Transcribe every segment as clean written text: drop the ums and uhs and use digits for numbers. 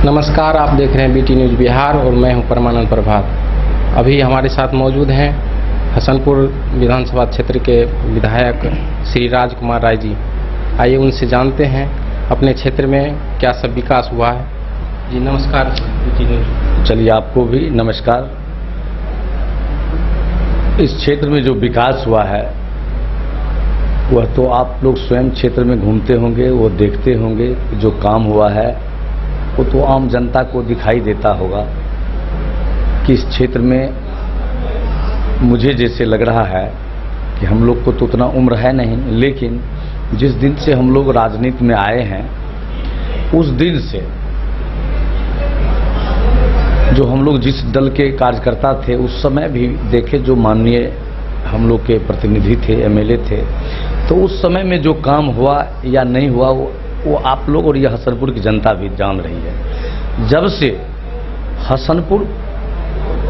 नमस्कार, आप देख रहे हैं बीटी न्यूज़ बिहार और मैं हूं परमानंद प्रभात। अभी हमारे साथ मौजूद हैं हसनपुर विधानसभा क्षेत्र के विधायक श्री राजकुमार राय जी। आइए उनसे जानते हैं अपने क्षेत्र में क्या सब विकास हुआ है। जी नमस्कार बीटी न्यूज़। चलिए, आपको भी नमस्कार। इस क्षेत्र में जो विकास हुआ है वह तो आप लोग स्वयं क्षेत्र में घूमते होंगे, वो देखते होंगे। जो काम हुआ है वो तो आम जनता को दिखाई देता होगा कि इस क्षेत्र में मुझे जैसे लग रहा है कि हम लोग को तो उतना उम्र है नहीं, लेकिन जिस दिन से हम लोग राजनीति में आए हैं उस दिन से जो हम लोग जिस दल के कार्यकर्ता थे उस समय भी देखे, जो माननीय हम लोग के प्रतिनिधि थे, एमएलए थे, तो उस समय में जो काम हुआ या नहीं हुआ वो आप लोग और यह हसनपुर की जनता भी जान रही है। जब से हसनपुर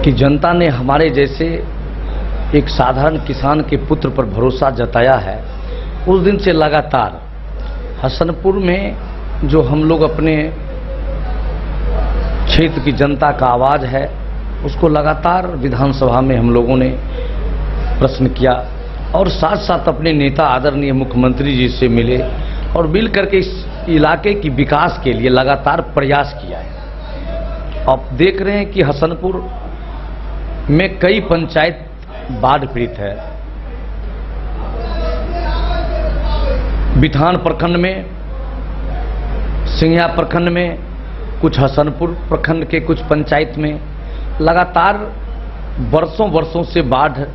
की जनता ने हमारे जैसे एक साधारण किसान के पुत्र पर भरोसा जताया है, उस दिन से लगातार हसनपुर में जो हम लोग अपने क्षेत्र की जनता का आवाज़ है उसको लगातार विधानसभा में हम लोगों ने प्रश्न किया और साथ साथ अपने नेता आदरणीय मुख्यमंत्री जी से मिले और मिल करके इस इलाके की विकास के लिए लगातार प्रयास किया है। अब देख रहे हैं कि हसनपुर में कई पंचायत बाढ़ पीड़ित है। बिथान प्रखंड में, सिंघिया प्रखंड में, कुछ हसनपुर प्रखंड के कुछ पंचायत में लगातार वर्षों से बाढ़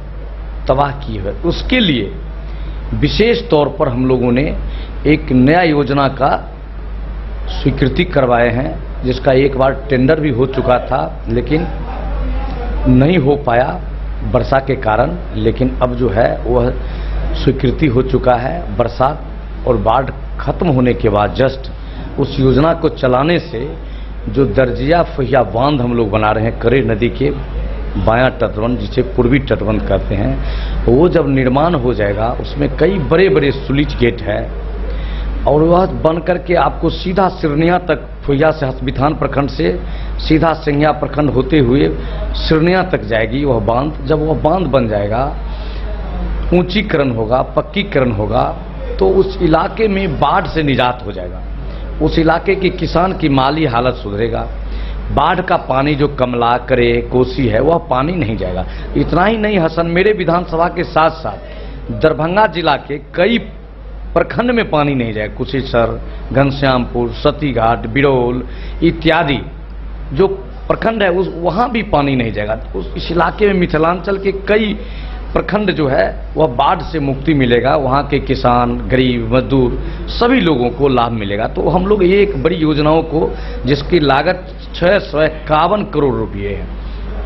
तबाह की है। उसके लिए विशेष तौर पर हम लोगों ने एक नया योजना का स्वीकृति करवाए हैं, जिसका एक बार टेंडर भी हो चुका था लेकिन नहीं हो पाया वर्षा के कारण, लेकिन अब जो है वह स्वीकृति हो चुका है। बरसात और बाढ़ खत्म होने के बाद जस्ट उस योजना को चलाने से जो दर्जिया फहिया बांध हम लोग बना रहे हैं करे नदी के बायां तटबंध, जिसे पूर्वी तटबंध कहते हैं, वो जब निर्माण हो जाएगा उसमें कई बड़े बड़े स्लुइस गेट है और वह बन करके आपको सीधा सिरनिया तक, फुहिया से बिथान प्रखंड से सीधा सिंघिया प्रखंड होते हुए सिरनिया तक जाएगी वह बांध। जब वह बांध बन जाएगा, ऊंचीकरण होगा, पक्कीकरण होगा, तो उस इलाके में बाढ़ से निजात हो जाएगा। उस इलाके के किसान की माली हालत सुधरेगा। बाढ़ का पानी जो कमला, करे, कोसी है वह पानी नहीं जाएगा। इतना ही नहीं, हसन मेरे विधानसभा के साथ साथ दरभंगा जिला के कई प्रखंड में पानी नहीं जाएगा। कुशेश्वर, घनश्यामपुर, सतीघाट, बिरौल इत्यादि जो प्रखंड है उस वहाँ भी पानी नहीं जाएगा। इस इलाके में मिथिलांचल के कई प्रखंड जो है वह बाढ़ से मुक्ति मिलेगा। वहाँ के किसान, गरीब, मजदूर सभी लोगों को लाभ मिलेगा। तो हम लोग ये एक बड़ी योजनाओं को, जिसकी लागत 651 करोड़ रुपये है,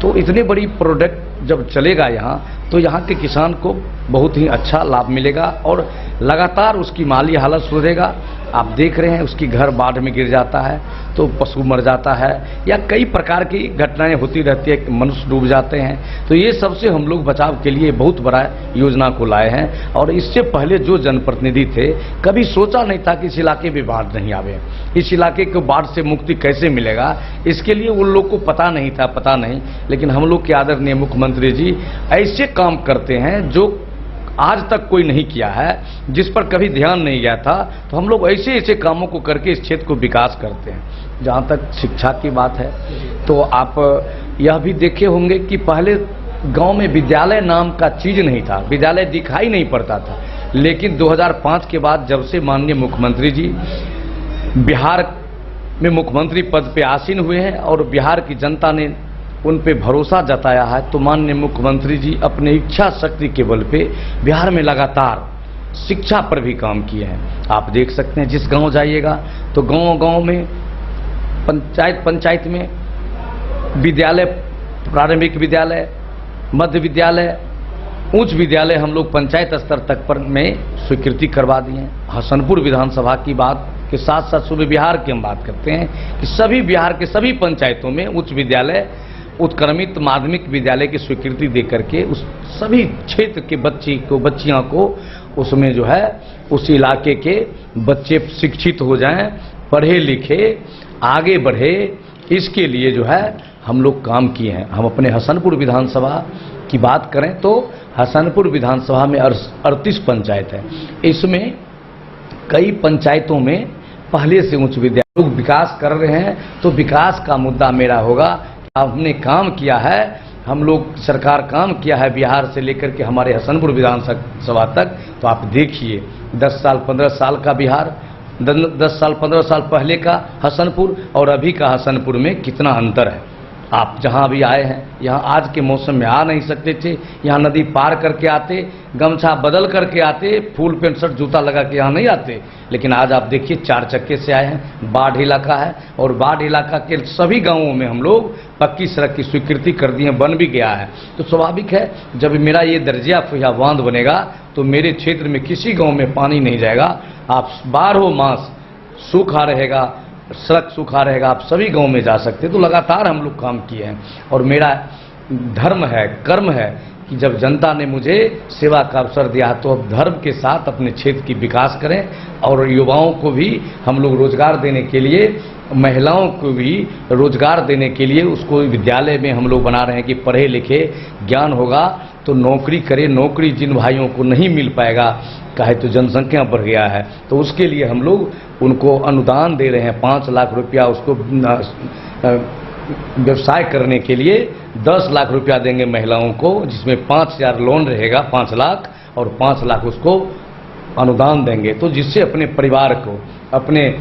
तो इतनी बड़ी प्रोडक्ट जब चलेगा यहाँ, तो यहाँ के किसान को बहुत ही अच्छा लाभ मिलेगा और लगातार उसकी माली हालत सुधरेगा। आप देख रहे हैं उसकी घर बाढ़ में गिर जाता है तो पशु मर जाता है या कई प्रकार की घटनाएं होती रहती है, मनुष्य डूब जाते हैं। तो ये सबसे हम लोग बचाव के लिए बहुत बड़ा योजना को लाए हैं और इससे पहले जो जनप्रतिनिधि थे कभी सोचा नहीं था कि इस इलाके में बाढ़ नहीं आवे, इस इलाके को बाढ़ से मुक्ति कैसे मिलेगा, इसके लिए उन लोग को पता नहीं था, पता नहीं। लेकिन हम लोग के आदरणीय मुख्यमंत्री जी ऐसे काम करते हैं जो आज तक कोई नहीं किया है, जिस पर कभी ध्यान नहीं गया था। तो हम लोग ऐसे ऐसे कामों को करके इस क्षेत्र को विकास करते हैं। जहाँ तक शिक्षा की बात है तो आप यह भी देखे होंगे कि पहले गांव में विद्यालय नाम का चीज नहीं था, विद्यालय दिखाई नहीं पड़ता था। लेकिन 2005 के बाद जब से माननीय मुख्यमंत्री जी बिहार में मुख्यमंत्री पद पे आसीन हुए हैं और बिहार की जनता ने उन पे भरोसा जताया है, तो माननीय मुख्यमंत्री जी अपने इच्छा शक्ति के बल पे बिहार में लगातार शिक्षा पर भी काम किए हैं। आप देख सकते हैं, जिस गांव जाइएगा तो गांव में, पंचायत में विद्यालय, प्रारंभिक विद्यालय, मध्य विद्यालय, उच्च विद्यालय हम लोग पंचायत स्तर तक पर में स्वीकृति करवा दिए हैं। हसनपुर विधानसभा की बात के साथ साथ सूबे बिहार की हम बात करते हैं कि सभी बिहार के सभी पंचायतों में उच्च विद्यालय, उत्क्रमित माध्यमिक विद्यालय की स्वीकृति दे करके उस सभी क्षेत्र के बच्चियों को उसमें जो है उस इलाके के बच्चे शिक्षित हो जाएं पढ़े लिखे आगे बढ़े, इसके लिए जो है हम लोग काम किए हैं। हम अपने हसनपुर विधानसभा की बात करें तो हसनपुर विधानसभा में 38 पंचायत है। इसमें कई पंचायतों में पहले से उच्च विद्यालय लोग विकास कर रहे हैं, तो विकास का मुद्दा मेरा होगा। हमने काम किया है, हम लोग सरकार काम किया है बिहार से लेकर के हमारे हसनपुर विधानसभा तक। तो आप देखिए 10 साल 15 साल का बिहार, 10 साल 15 साल पहले का हसनपुर और अभी का हसनपुर में कितना अंतर है। आप जहां भी आए हैं, यहां आज के मौसम में आ नहीं सकते थे, यहां नदी पार करके आते, गमछा बदल करके आते, फुल पेंट शर्ट जूता लगा के यहां नहीं आते। लेकिन आज आप देखिए 4 चक्के से आए हैं। बाढ़ इलाका है और बाढ़ इलाका के सभी गांवों में हम लोग पक्की सड़क की स्वीकृति कर दी है, बन भी गया है। तो स्वाभाविक है जब मेरा ये दर्जिया फुहिया बांध बनेगा तो मेरे क्षेत्र में किसी गाँव में पानी नहीं जाएगा। आप 12 मास सूखा रहेगा, सड़क सूखा रहेगा, आप सभी गांव में जा सकते। तो लगातार हम लोग काम किए हैं और मेरा धर्म है, कर्म है कि जब जनता ने मुझे सेवा का अवसर दिया तो अब धर्म के साथ अपने क्षेत्र की विकास करें। और युवाओं को भी हम लोग रोजगार देने के लिए, महिलाओं को भी रोजगार देने के लिए उसको विद्यालय में हम लोग बना रहे हैं कि पढ़े लिखे ज्ञान होगा तो नौकरी करे। नौकरी जिन भाइयों को नहीं मिल पाएगा, काहे तो जनसंख्या बढ़ गया है, तो उसके लिए हम लोग उनको अनुदान दे रहे हैं 5 लाख रुपया। उसको व्यवसाय करने के लिए 10 लाख रुपया देंगे महिलाओं को, जिसमें 5,000 लोन रहेगा 5 लाख और 5 लाख उसको अनुदान देंगे। तो जिससे अपने परिवार को, अपने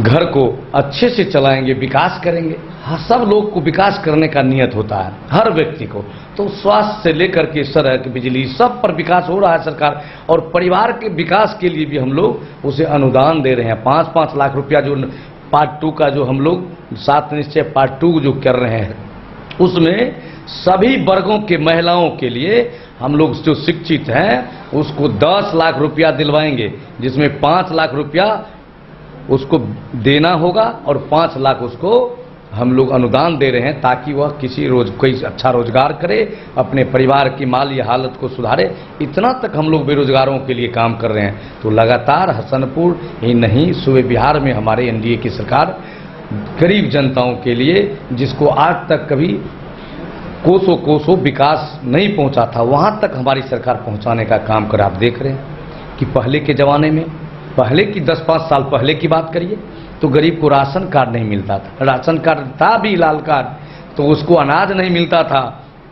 घर को अच्छे से चलाएंगे, विकास करेंगे। हाँ, सब लोग को विकास करने का नियत होता है, हर व्यक्ति को। तो स्वास्थ्य से लेकर के सड़क, बिजली, सब पर विकास हो रहा है सरकार। और परिवार के विकास के लिए भी हम लोग उसे अनुदान दे रहे हैं 5-5 लाख रुपया। जो पार्ट 2 का जो हम लोग 7 निश्चय पार्ट 2 जो कर रहे हैं, उसमें सभी वर्गों के महिलाओं के लिए हम लोग जो शिक्षित हैं उसको 10 लाख रुपया दिलवाएंगे, जिसमें 5 लाख रुपया उसको देना होगा और 5 लाख उसको हम लोग अनुदान दे रहे हैं ताकि वह कोई अच्छा रोजगार करे, अपने परिवार की माली हालत को सुधारे। इतना तक हम लोग बेरोजगारों के लिए काम कर रहे हैं। तो लगातार हसनपुर ही नहीं, सूबे बिहार में हमारे एनडीए की सरकार गरीब जनताओं के लिए, जिसको आज तक कभी कोसों कोसों विकास नहीं पहुंचा था, वहां तक हमारी सरकार पहुंचाने का काम कर। आप देख रहे हैं कि पहले के ज़माने में, पहले की 10-5 साल पहले की बात करिए तो गरीब को राशन कार्ड नहीं मिलता था। राशन कार्ड था भी लाल कार्ड, तो उसको अनाज नहीं मिलता था,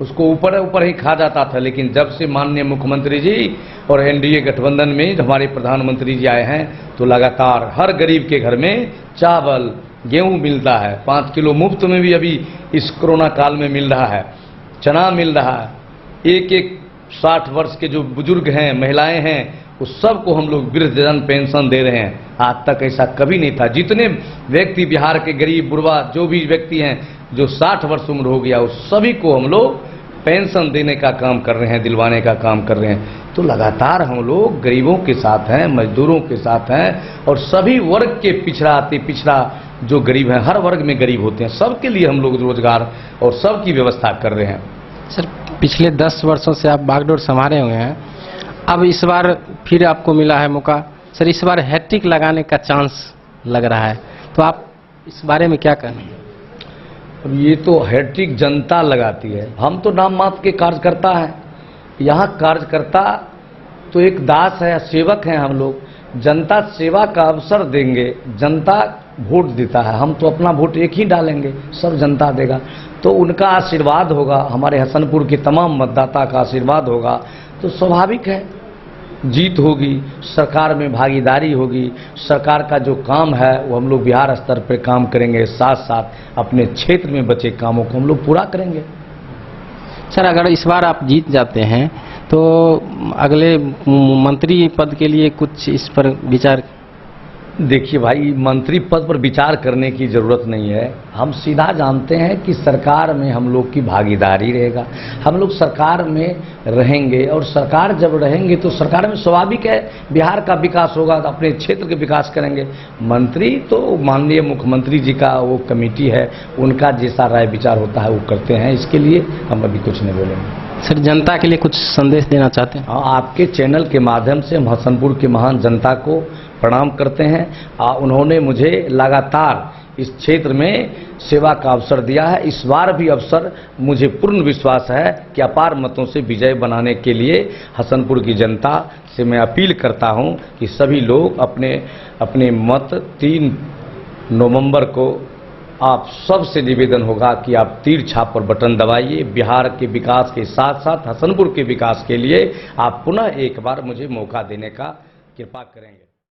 उसको ऊपर ऊपर ही खा जाता था। लेकिन जब से माननीय मुख्यमंत्री जी और एनडीए गठबंधन में हमारे प्रधानमंत्री जी आए हैं तो लगातार हर गरीब के घर में चावल, गेहूं मिलता है। 5 किलो मुफ्त में भी अभी इस कोरोना काल में मिल रहा है, चना मिल रहा है। एक 60 वर्ष के जो बुजुर्ग हैं, महिलाएं हैं, उस सबको हम लोग वृद्धजन पेंशन दे रहे हैं। आज तक ऐसा कभी नहीं था। जितने व्यक्ति बिहार के गरीब बुढ़वा जो भी व्यक्ति हैं जो 60 वर्ष उम्र हो गया, उस सभी को हम लोग पेंशन देने का काम कर रहे हैं, दिलवाने का काम कर रहे हैं। तो लगातार हम लोग गरीबों के साथ हैं, मजदूरों के साथ हैं और सभी वर्ग के पिछड़ा जो गरीब हैं, हर वर्ग में गरीब होते हैं, सबके लिए हम लोग रोजगार और सबकी व्यवस्था कर रहे हैं। सर, पिछले 10 वर्षों से आप बागडोर संभाले हुए हैं, अब इस बार फिर आपको मिला है मौका। सर, इस बार हैट्रिक लगाने का चांस लग रहा है, तो आप इस बारे में क्या कहेंगे? अब ये तो हैट्रिक जनता लगाती है, हम तो नाम मात्र के कार्यकर्ता हैं। यहाँ कार्यकर्ता तो एक दास है, सेवक हैं हम लोग। जनता सेवा का अवसर देंगे, जनता वोट देता है, हम तो अपना वोट एक ही डालेंगे, सब जनता देगा। तो उनका आशीर्वाद होगा, हमारे हसनपुर के तमाम मतदाता का आशीर्वाद होगा, तो स्वाभाविक है जीत होगी, सरकार में भागीदारी होगी। सरकार का जो काम है वो हम लोग बिहार स्तर पर काम करेंगे, साथ साथ अपने क्षेत्र में बचे कामों को हम लोग पूरा करेंगे। सर, अगर इस बार आप जीत जाते हैं तो अगले मंत्री पद के लिए कुछ इस पर विचार? देखिए भाई, मंत्री पद पर विचार करने की जरूरत नहीं है। हम सीधा जानते हैं कि सरकार में हम लोग की भागीदारी रहेगा, हम लोग सरकार में रहेंगे और सरकार जब रहेंगे तो सरकार में स्वाभाविक है बिहार का विकास होगा, तो अपने क्षेत्र के विकास करेंगे। मंत्री तो माननीय मुख्यमंत्री जी का वो कमेटी है, उनका जैसा राय विचार होता है वो करते हैं। इसके लिए हम अभी कुछ नहीं बोलेंगे। सर, जनता के लिए कुछ संदेश देना चाहते हैं? हाँ, आपके चैनल के माध्यम से हम हसनपुर के महान जनता को प्रणाम करते हैं। उन्होंने मुझे लगातार इस क्षेत्र में सेवा का अवसर दिया है। इस बार भी अवसर मुझे पूर्ण विश्वास है कि अपार मतों से विजय बनाने के लिए हसनपुर की जनता से मैं अपील करता हूं कि सभी लोग अपने अपने मत 3 नवंबर को आप सबसे निवेदन होगा कि आप तीर छाप पर बटन दबाइए। बिहार के विकास के साथ साथ हसनपुर के विकास के लिए आप पुनः एक बार मुझे मौका देने का कृपा करेंगे।